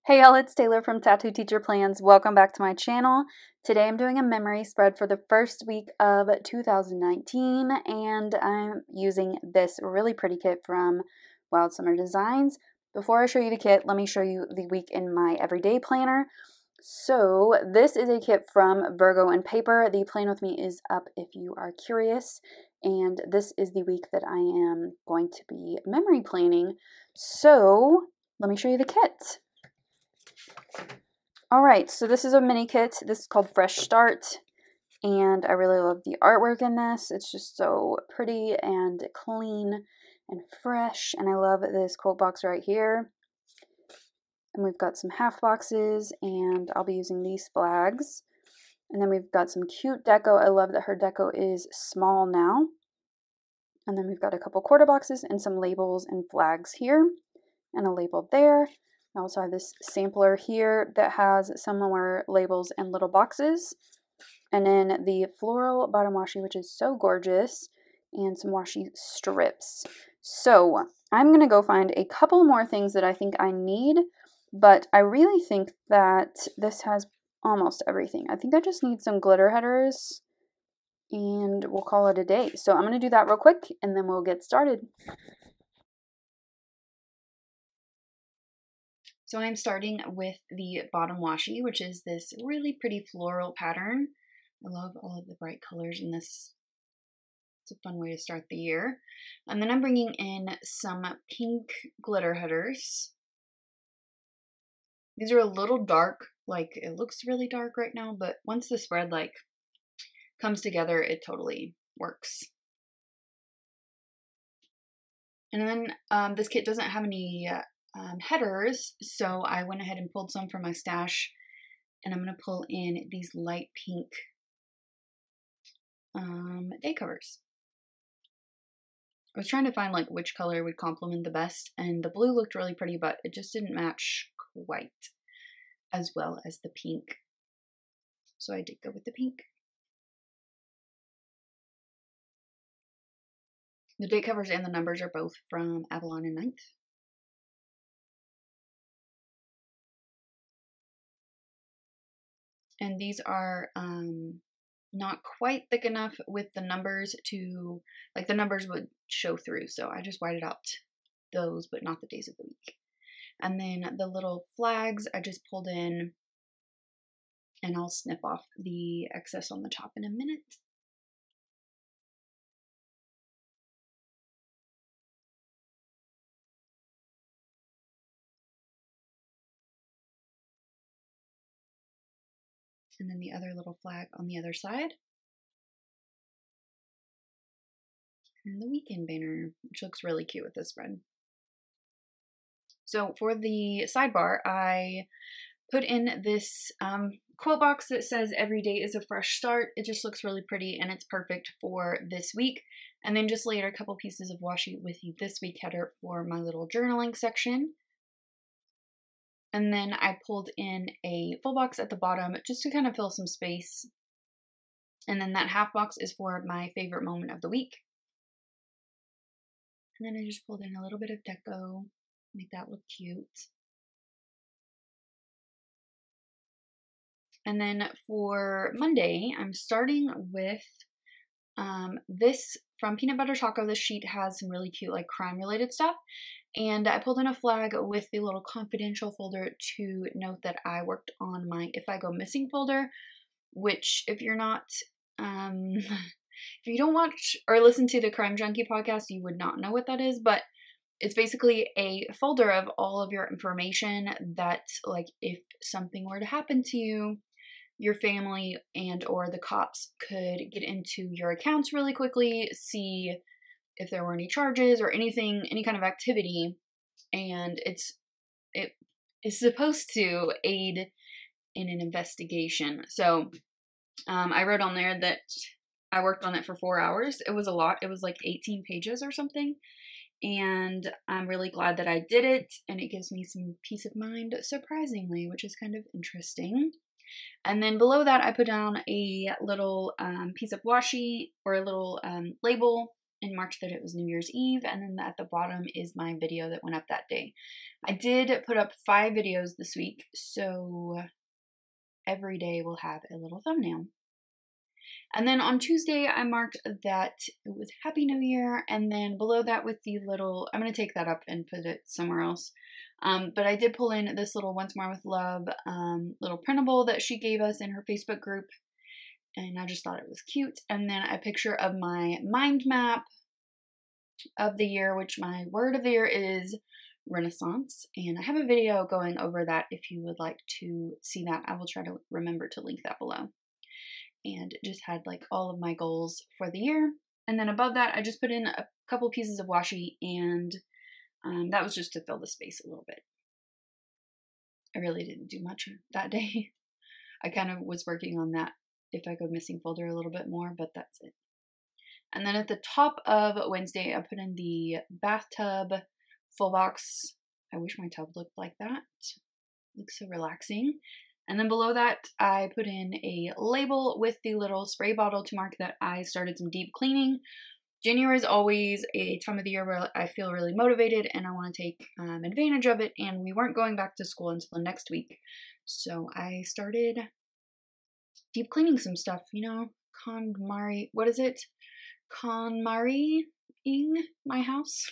Hey y'all, it's Taylor from Tattoo Teacher Plans. Welcome back to my channel. Today I'm doing a memory spread for the first week of 2019 and I'm using this really pretty kit from Wild Summer Designs. Before I show you the kit, let me show you the week in my everyday planner. So this is a kit from Virgo and Paper. The Plan With Me is up if you are curious. And this is the week that I am going to be memory planning. So let me show you the kit. Alright, so this is a mini kit. This is called Fresh Start, and I really love the artwork in this. It's just so pretty and clean and fresh, and I love this quote box right here. And we've got some half boxes, and I'll be using these flags. And then we've got some cute deco. I love that her deco is small now. And then we've got a couple quarter boxes and some labels and flags here, and a label there. I also have this sampler here that has some more labels and little boxes. And then the floral bottom washi, which is so gorgeous, and some washi strips. So I'm going to go find a couple more things that I think I need, but I really think that this has almost everything. I think I just need some glitter headers, and we'll call it a day. So I'm going to do that real quick, and then we'll get started. So I'm starting with the bottom washi, which is this really pretty floral pattern. I love all of the bright colors in this. It's a fun way to start the year. And then I'm bringing in some pink glitter headers. These are a little dark, like it looks really dark right now, but once the spread like comes together, it totally works. And then this kit doesn't have any headers, so I went ahead and pulled some from my stash, and I'm going to pull in these light pink day covers. I was trying to find like which color would complement the best, and the blue looked really pretty, but it just didn't match quite as well as the pink, so I did go with the pink. The date covers and the numbers are both from Avalon and Ninth. And these are not quite thick enough with the numbers to, like the numbers would show through. So I just whited out those, but not the days of the week. And then the little flags I just pulled in, and I'll snip off the excess on the top in a minute. And then the other little flag on the other side. And the weekend banner, which looks really cute with this spread. So for the sidebar, I put in this quote box that says every day is a fresh start. It just looks really pretty and it's perfect for this week. And then just layered a couple pieces of washi with the this week header for my little journaling section. And then I pulled in a full box at the bottom just to kind of fill some space. And then that half box is for my favorite moment of the week. And then I just pulled in a little bit of deco, make that look cute. And then for Monday, I'm starting with this from Peanut Butter Taco. This sheet has some really cute like crime related stuff. And I pulled in a flag with the little confidential folder to note that I worked on my If I Go Missing folder, which if you're not, if you don't watch or listen to the Crime Junkie podcast, you would not know what that is, but it's basically a folder of all of your information that like if something were to happen to you, your family and or the cops could get into your accounts really quickly, see if there were any charges or anything, any kind of activity, and it is supposed to aid in an investigation. So I wrote on there that I worked on it for 4 hours. It was a lot. It was like 18 pages or something, and I'm really glad that I did it, and it gives me some peace of mind, surprisingly, which is kind of interesting. And then below that, I put down a little piece of washi or a little label and marked that it was New Year's Eve, and then at the bottom is my video that went up that day. I did put up 5 videos this week, so every day will have a little thumbnail. And then on Tuesday, I marked that it was Happy New Year, and then below that with the little, I'm going to take that up and put it somewhere else. But I did pull in this little Once More with Love little printable that she gave us in her Facebook group, and I just thought it was cute. And then a picture of my mind map of the year, which my word of the year is Renaissance, and I have a video going over that if you would like to see that. I will try to remember to link that below. And just had like all of my goals for the year. And then above that, I just put in a couple pieces of washi, and that was just to fill the space a little bit. I really didn't do much that day. I kind of was working on that If I Go Missing folder a little bit more, but that's it. And then at the top of Wednesday, I put in the bathtub full box. I wish my tub looked like that. It looks so relaxing. And then below that, I put in a label with the little spray bottle to mark that I started some deep cleaning. January is always a time of the year where I feel really motivated and I want to take advantage of it. And we weren't going back to school until the next week. So I started deep cleaning some stuff, you know, KonMari, what is it? KonMari-ing my house.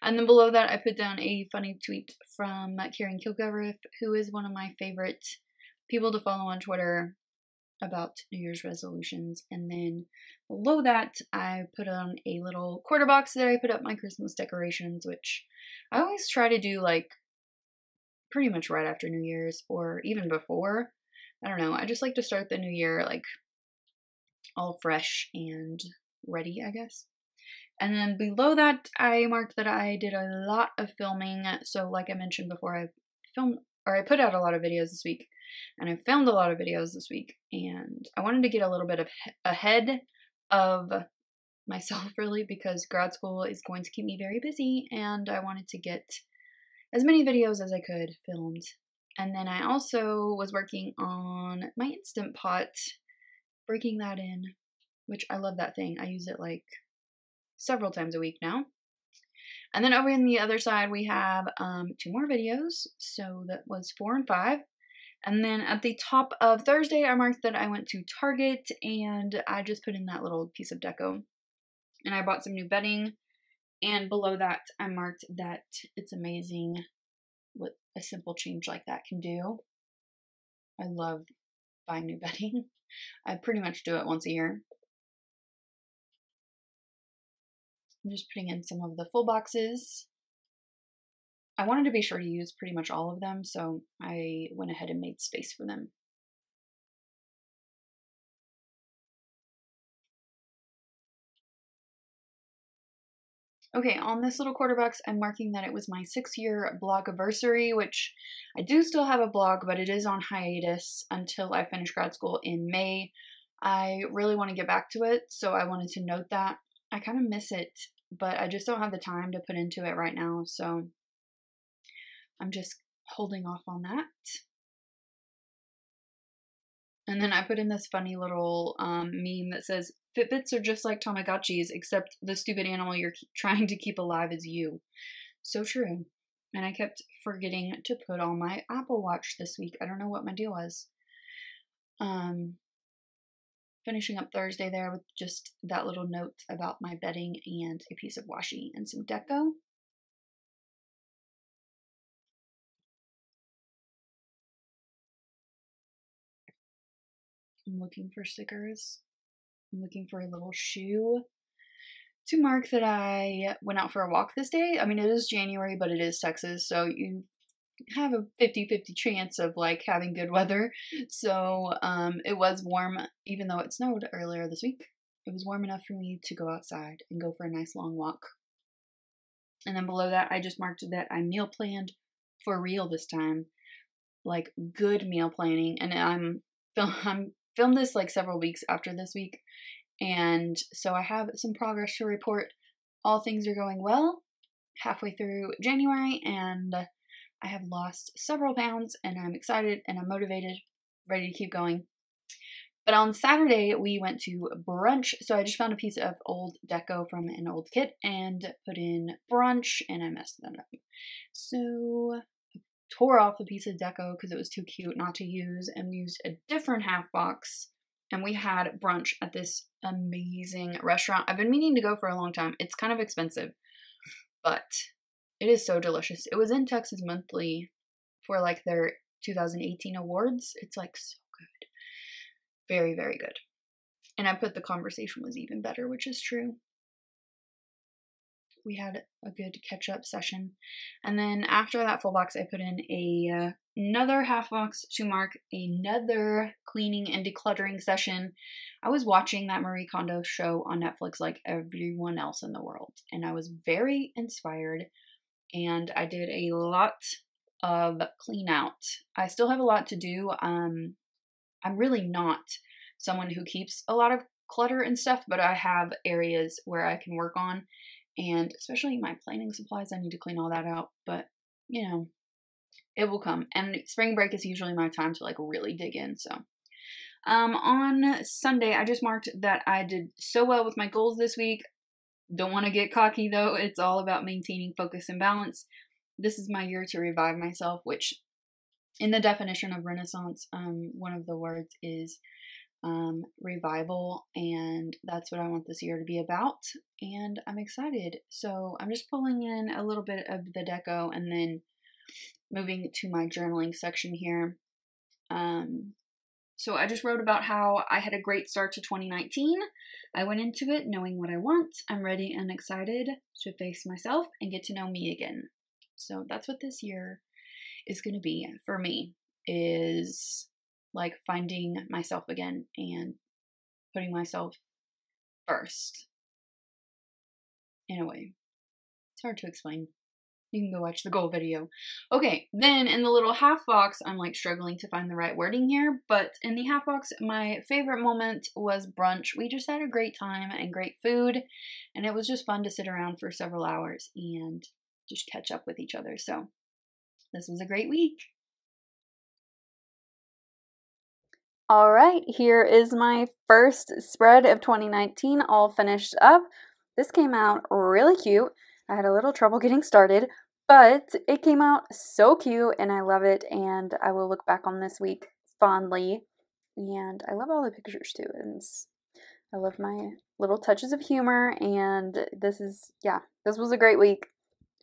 And then below that, I put down a funny tweet from Erin Condren, who is one of my favorite people to follow on Twitter about New Year's resolutions. And then below that, I put on a little quarter box that I put up my Christmas decorations, which I always try to do like pretty much right after New Year's or even before. I don't know. I just like to start the new year like all fresh and ready, I guess. And then below that, I marked that I did a lot of filming. So like I mentioned before, I put out a lot of videos this week, and I filmed a lot of videos this week, and I wanted to get a little bit ahead of myself really, because grad school is going to keep me very busy, and I wanted to get as many videos as I could filmed. And then I also was working on my Instant Pot, breaking that in, which I love that thing. I use it like several times a week now. And then over on the other side, we have 2 more videos. So that was 4 and 5. And then at the top of Thursday, I marked that I went to Target and I just put in that little piece of deco. And I bought some new bedding. And below that, I marked that it's amazing what a simple change like that can do. I love buying new bedding. I pretty much do it once a year. I'm just putting in some of the full boxes. I wanted to be sure to use pretty much all of them, so I went ahead and made space for them. Okay, on this little quarter box, I'm marking that it was my 6-year blog-iversary, which I do still have a blog, but it is on hiatus until I finish grad school in May. I really want to get back to it, so I wanted to note that. I kind of miss it, but I just don't have the time to put into it right now, so I'm just holding off on that. And then I put in this funny little meme that says, Fitbits are just like Tamagotchis, except the stupid animal you're trying to keep alive is you. So true. And I kept forgetting to put on my Apple Watch this week. I don't know what my deal was. Finishing up Thursday there with just that little note about my bedding and a piece of washi and some deco. I'm looking for stickers. I'm looking for a little shoe to mark that I went out for a walk this day. I mean, it is January, but it is Texas, so you have a 50-50 chance of like having good weather. So it was warm, even though it snowed earlier this week. It was warm enough for me to go outside and go for a nice long walk. And then below that, I just marked that I meal planned for real this time, like good meal planning. And I'm filmed this like several weeks after this week, and so I have some progress to report. All things are going well halfway through January, and I have lost several pounds, and I'm excited and I'm motivated, ready to keep going. But on Saturday, we went to brunch. So I just found a piece of old deco from an old kit and put in brunch, and I messed that up. So I tore off a piece of deco because it was too cute not to use, and used a different half box. And we had brunch at this amazing restaurant. I've been meaning to go for a long time. It's kind of expensive, but it is so delicious. It was in Texas Monthly for like their 2018 awards. It's like so good. Very, very good. And I put the conversation was even better, which is true. We had a good catch-up session. And then after that full box, I put in another half box to mark another cleaning and decluttering session. I was watching that Marie Kondo show on Netflix like everyone else in the world, and I was very inspired, and I did a lot of clean out. I still have a lot to do. I'm really not someone who keeps a lot of clutter and stuff, but I have areas where I can work on. And especially my planning supplies, I need to clean all that out, but you know, it will come. And spring break is usually my time to like really dig in. So on Sunday, I just marked that I did so well with my goals this week. Don't want to get cocky though. It's all about maintaining focus and balance. This is my year to revive myself, which in the definition of Renaissance, one of the words is revival, and that's what I want this year to be about, and I'm excited. So I'm just pulling in a little bit of the deco and then moving to my journaling section here. So I just wrote about how I had a great start to 2019. I went into it knowing what I want. I'm ready and excited to face myself and get to know me again. So that's what this year is going to be for me, is like finding myself again and putting myself first in a way. It's hard to explain. You can go watch the goal video. Okay, then in the little half box, I'm like struggling to find the right wording here, but in the half box, my favorite moment was brunch. We just had a great time and great food, and it was just fun to sit around for several hours and just catch up with each other. So this was a great week. All right, here is my first spread of 2019 all finished up. This came out really cute. I had a little trouble getting started, but it came out so cute and I love it, and I will look back on this week fondly. And I love all the pictures too, and I love my little touches of humor, and this was a great week.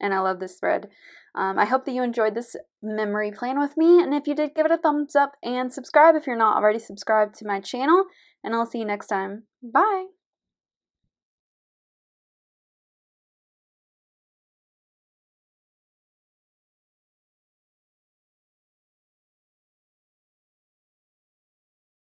And I love this spread. I hope that you enjoyed this memory plan with me. And if you did, give it a thumbs up and subscribe if you're not already subscribed to my channel. And I'll see you next time. Bye.